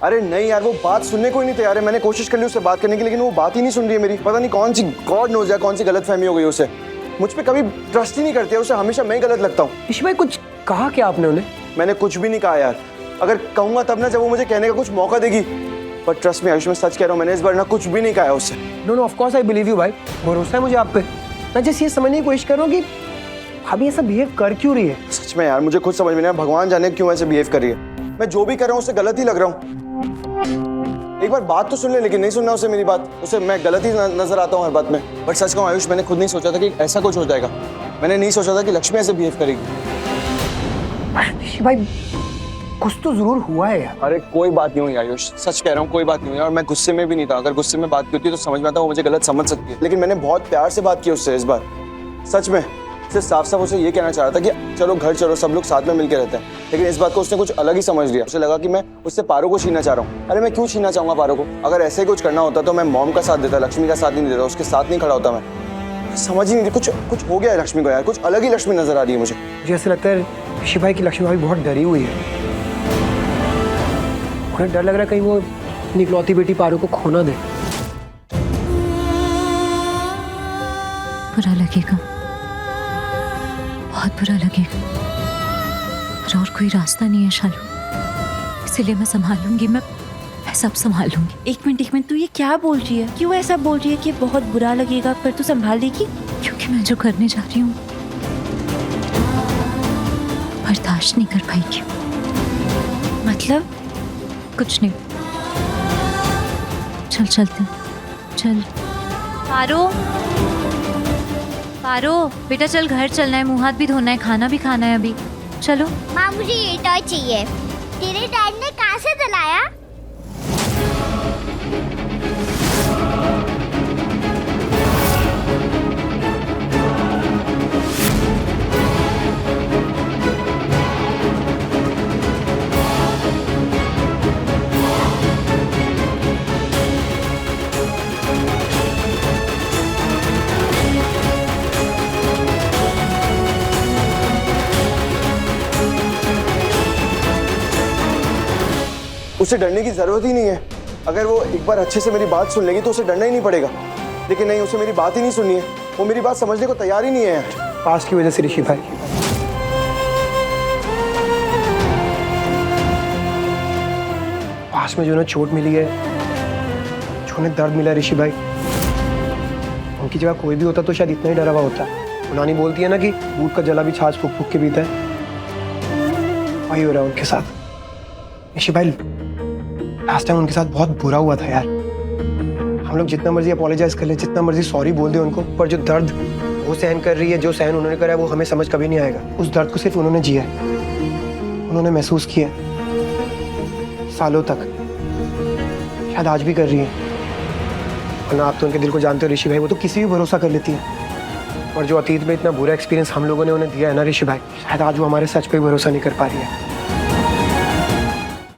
अरे नहीं यार, वो बात सुनने को ही नहीं तैयार है। मैंने कोशिश कर ली उससे बात करने की, लेकिन वो बात ही नहीं सुन रही है मेरी। पता नहीं कौन सी गॉड नोज़ है, कौन सी गलतफहमी हो गई उसे। मुझ पे कभी ट्रस्ट ही नहीं करती है, उसे हमेशा मैं ही गलत लगता हूँ। ऋषि भाई कुछ कहा क्या आपने उन्हें? मैंने कुछ भी नहीं कहा यार। अगर कहूँगा तब ना, जब वो मुझे कहने का कुछ मौका देगी। पर ट्रस्ट में आयुष, में सच कह रहा हूँ, मैंने इस बार ना कुछ भी नहीं कहा है उससे। No of course I believe you भाई, भरोसा है मुझे आप पे। मैं जस्ट ये समझने की कोशिश कर रहा हूँ कि अभी ऐसा बिहेव कर क्यों रही है। सच में यार, मुझे खुद समझ में नहीं आया, भगवान जाने क्यों ऐसे बिहेव कर रही है। मैं जो भी कर रहा हूँ उससे गलत ही लग रहा हूँ। एक बार बात तो सुन ले, लेकिन नहीं सुनना उसे मेरी बात। उसे मैं गलत ही नजर आता हूँ हर बात में। बट सच कहूँ आयुष, मैंने खुद नहीं सोचा था कि ऐसा कुछ हो जाएगा। मैंने नहीं सोचा था कि लक्ष्मी ऐसे बिहेव करेगी। ऋषि भाई कुछ तो जरूर हुआ है यार। अरे कोई बात नहीं हुई आयुष, सच कह रहा हूँ, कोई बात नहीं हुई। और मैं गुस्से में भी नहीं था। अगर गुस्से में बात की होती तो समझ में आता, वो मुझे गलत समझ सकती है। लेकिन मैंने बहुत प्यार से बात की उससे इस बार। सच में सिर्फ साफ साफ उसे ये कहना चाह रहा था कि चलो घर चलो, सब लोग साथ में मिलकर रहते हैं। लेकिन इस बात को उसने कुछ अलग ही समझ लिया। उसे लगा कि मैं उससे पारो को छीनना चाह रहा हूँ। अरे मैं क्यों छीनना चाहूँगा पारो को? अगर ऐसे ही कुछ करना होता तो मैं मॉम का साथ देता, लक्ष्मी का साथ नहीं देता, उसके साथ नहीं खड़ा होता। मैं समझ ही नहीं रही, कुछ हो गया है लक्ष्मी को यार। कुछ अलग ही लक्ष्मी नजर आ रही है मुझे। मुझे ऐसा लगता है ऋषि भाई की लक्ष्मी भाई बहुत डरी हुई है। उन्हें डर लग रहा है कहीं वो निकलौती बेटी पारो को खोना दे। बुरा लगेगा, बहुत बुरा लगेगा। पर और कोई रास्ता नहीं है शालू, इसीलिए मैं संभाल लूंगी। मैं सब संभाल लूंगी। एक मिनट, तू ये क्या बोल रही है? क्यों ऐसा बोल रही है कि बहुत बुरा लगेगा पर तू संभाल लेगी? क्योंकि मैं जो करने जा रही हूँ बर्दाश्त नहीं कर पाएगी। मतलब? कुछ नहीं, चल चलते चल। पारो पारो बेटा चल, घर चलना है, मुंह हाथ भी धोना है, खाना भी खाना है अभी। चलो। माँ मुझे ये टॉय चाहिए। तेरे डैड ने कहाँ से दिलाया? उसे डरने की जरूरत ही नहीं है। अगर वो एक बार अच्छे से मेरी बात सुन लेगी तो उसे डरना ही नहीं पड़ेगा। लेकिन नहीं, उसे मेरी बात ही नहीं सुननी है। वो मेरी बात समझने को तैयार ही नहीं है यार। पास्ट की वजह से ऋषि भाई, पास्ट में जो उन्हें चोट मिली है, जो उन्हें दर्द मिला है ऋषि भाई, उनकी जगह कोई भी होता तो शायद इतना ही डरा हुआ होता। नानी बोलती है ना कि दूध का जला भी छाछ फूक फूक के पीता है, वही हो रहा है उनके साथ। ऋषि भाई लास्ट टाइम उनके साथ बहुत बुरा हुआ था यार। हम लोग जितना मर्जी अपोलोजाइज कर ले, जितना मर्जी सॉरी बोल दे उनको, पर जो दर्द वो सहन कर रही है, जो सहन उन्होंने करा है, वो हमें समझ कभी नहीं आएगा। उस दर्द को सिर्फ उन्होंने जिया है, उन्होंने महसूस किया सालों तक, शायद आज भी कर रही है। वरना आप तो उनके दिल को जानते हो ऋषि भाई, वो तो किसी भी भरोसा कर लेती है। और जो अतीत में इतना बुरा एक्सपीरियंस हम लोगों ने उन्हें दिया है ना ऋषि भाई, शायद आज वो हमारे सच पे भरोसा नहीं कर पा रही है।